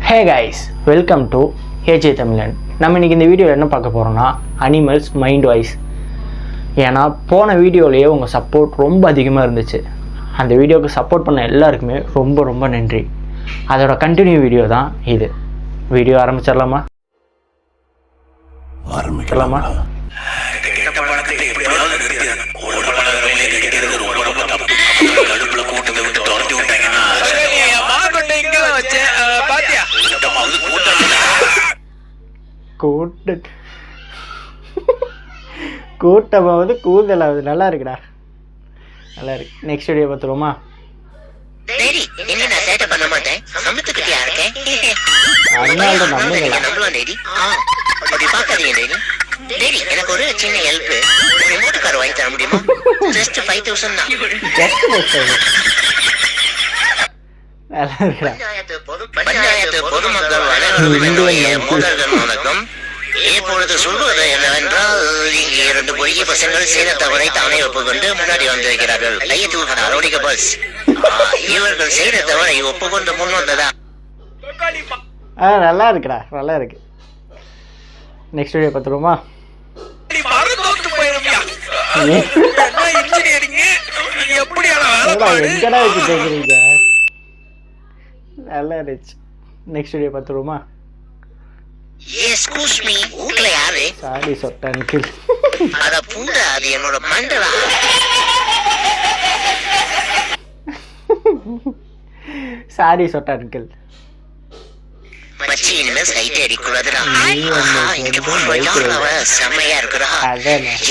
Hey guys, welcome to AJ Tamizhan. நம்ம இன்றைக்கி இந்த வீடியோவில் என்ன பார்க்க போகிறோன்னா அனிமல்ஸ் மைண்ட் வாய்ஸ். ஏன்னா போன வீடியோலேயே உங்கள் சப்போர்ட் ரொம்ப அதிகமாக இருந்துச்சு. அந்த வீடியோவுக்கு சப்போர்ட் பண்ண எல்லாருக்குமே ரொம்ப ரொம்ப நன்றி. அதோட கண்டினியூ வீடியோ தான் இது. வீடியோ ஆரம்பிச்சிடலாமா? கூட்டமாவது கூந்தலாவது. நல்லா இருக்குடா, நல்லா இருக்கு. நெக்ஸ்ட் வீடியோ பார்த்துருவோமா? எனக்கு ஒரு சின்ன ஹெல்ப், ரிமோட் கார் வாங்கி தர முடியுமா? ஜஸ்ட் 5000 தான். பஞ்சாயத்து பொதுமக்கள் அனைவருக்கும் வணக்கம். இப்பொழுது சொல்வது என்னவென்றால், இங்கே 2 பொய்ய பசங்கள் செய்த தவறை தானே ஒப்புக்கொண்டு முன்னாடி வந்திருக்கிறார்கள். கையை தூக்கின அரோடிக்க பஸ். இவர்கள் செய்த தவறை ஒப்புக்கொண்டு முன் வந்ததா? நல்லா இருக்குடா, நல்லா இருக்கு. நெக்ஸ்ட் வீடியோ பார்த்துருவோமா? எங்கடா வச்சு கேட்குறீங்க? நல்லா இருந்துச்சு. நெக்ஸ்ட் வீடியோ பார்த்துருவோமா? எஸ்கூஸ் மீ, ஊர்ல யாரு? சாரி சொட்ட அங்கிள். அத பூண்டா, அது என்னோட மண்டலா. சாரி சொட்ட அங்கிள். மச்சி, இனிமே சைட் அடிக்கூடாதுடா. இங்க போடுறவ செம்மையா இருக்குடா.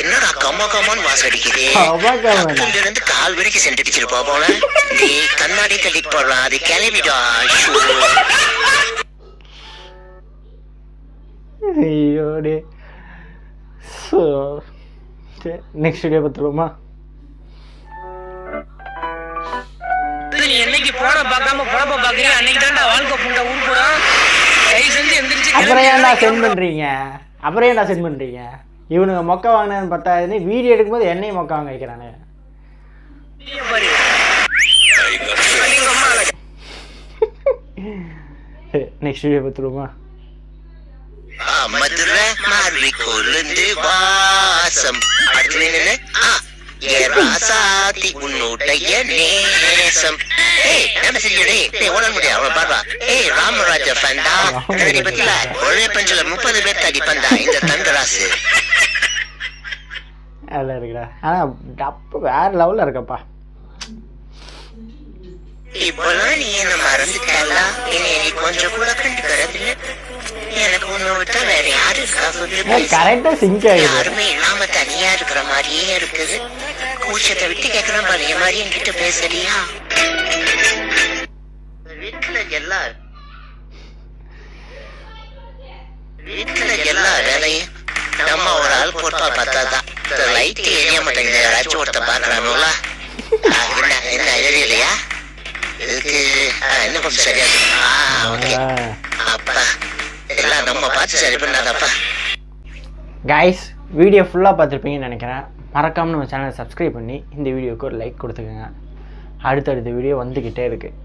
என்னடா கம்மா கம்மான்னு வாசம் அடிக்குது. அக்கில இருந்து கால் வரைக்கும் சென்டிச்சிருப்பா போல. நீ கண்ணாடி தள்ளிட்டு போடுறா, அது கிளம்பிடா. ஐயோடே. Next video பார்த்துருவோமா? நீ என்னைக்கு போட பார்க்காம போட பாக்குறியா? அன்னைக்கு தான்டா வாழ்க்கை புண்டை ஊர்புறா. கை செஞ்சு எந்திரிச்சு. அப்புறம் ஏன்டா சென்ட் பண்றீங்க? இவனுங்க மொக்க வாங்கினு பத்தாது, வீடியோ எடுக்கும்போது என்னையும் மொக்க வாங்க வைக்கிறானு. நெக்ஸ்ட் வீடியோ பார்த்துருவோமா? மதுரை மாறி கொழுந்து வாசம். ராசாதி உன்னுடைய நேசம். நம்ம சரியோடே ஓட முடியும். அவன் பாடுவா, ராமராஜ ஃபேண்டா. பத்தில ஒரே பஞ்சில 30 பேர் தடி பந்தா இந்த தங்கராசு. நல்லா இருக்குடா. ஆனா வேற லெவல்ல இருக்கப்பா. இப்பெல்லாம் நீ என்ன மறந்துட்டா? நீ கொஞ்சம் கூட கண்டுக்கிறதில்ல. எனக்கு உன்னை விட்டா வேற யாரு இருக்கா? கரெக்டா சிங்க் ஆகுது. யாருமே இல்லாம தனியா இருக்கிற மாதிரியே இருக்குது. கூச்சத்தை விட்டு கேட்கிற பழைய மாதிரி என்கிட்ட பேசறியா? வீட்டுல எல்லா வேலையும் நம்ம ஒரு ஆள் போட்டா பார்த்தாதான். லைட் எரிய மாட்டேங்குது. யாராச்சும் ஒருத்த பாக்குறானுல. என்ன எரியலையா? இதுக்கு என்ன கொஞ்சம் சரியா இருக்கு. அப்பா எல்லாம் நம்ம பார்த்து சரி பண்ணாதப்பா. கைஸ், வீடியோ ஃபுல்லாக பார்த்துருப்பீங்கன்னு நினைக்கிறேன். மறக்காமல் நம்ம சேனலை சப்ஸ்கிரைப் பண்ணி இந்த வீடியோவுக்கு ஒரு லைக் கொடுத்துக்கோங்க. அடுத்தடுத்த வீடியோ வந்துக்கிட்டே இருக்குது.